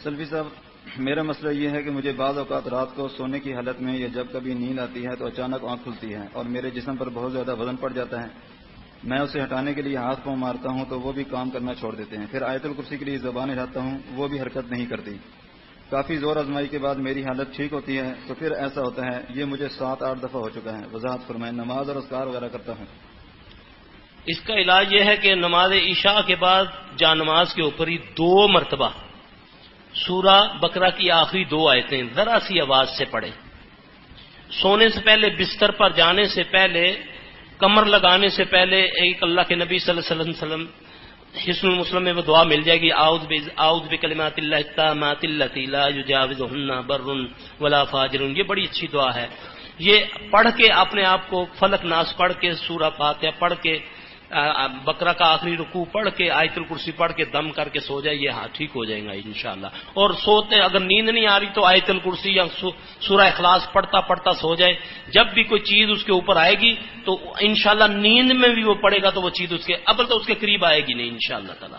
سلفی صاحب، میرا مسئلہ یہ ہے کہ مجھے بعض اوقات رات کو سونے کی حالت میں یا جب کبھی نیند آتی ہے تو اچانک آنکھ کھلتی ہے اور میرے جسم پر بہت زیادہ وزن پڑ جاتا ہے. میں اسے ہٹانے کے لیے ہاتھ پاؤں مارتا ہوں تو وہ بھی کام کرنا چھوڑ دیتے ہیں. پھر آیت الکرسی کے لیے زبان ہلاتا ہوں، وہ بھی حرکت نہیں کرتی. کافی زور آزمائی کے بعد میری حالت ٹھیک ہوتی ہے تو پھر ایسا ہوتا ہے. یہ مجھے 7-8 دفعہ ہو چکا ہے. وضاحت فرمائیں. نماز اور اذکار وغیرہ کرتا ہوں. اس کا علاج یہ ہے کہ نماز عشاء کے بعد جا نماز کے اوپر ہی 2 مرتبہ سورہ بقرہ کی آخری 2 آیتیں ذرا سی آواز سے پڑھیں. سونے سے پہلے، بستر پر جانے سے پہلے، کمر لگانے سے پہلے ایک اللہ کے نبی صلی اللہ علیہ وسلم حسن المسلم میں وہ دعا مل جائے گی، اعوذ بکلمات اللہ التامات التی لا یجاوزہن بر ولا فاجر. یہ بڑی اچھی دعا ہے. یہ پڑھ کے اپنے آپ کو فلق ناس پڑھ کے، سورہ فاتحہ پڑھ کے، بقرہ کا آخری رکوع پڑھ کے، آیت الکرسی پڑھ کے دم کر کے سو جائے. یہ ٹھیک ہو جائے گا انشاءاللہ. اور سوتے اگر نیند نہیں آ رہی تو آیت الکرسی یا سورہ اخلاص پڑھتا پڑھتا سو جائے. جب بھی کوئی چیز اس کے اوپر آئے گی تو انشاءاللہ نیند میں بھی وہ پڑھے گا تو وہ چیز اس کے ابل تو اس کے قریب آئے گی نہیں انشاءاللہ تعالی.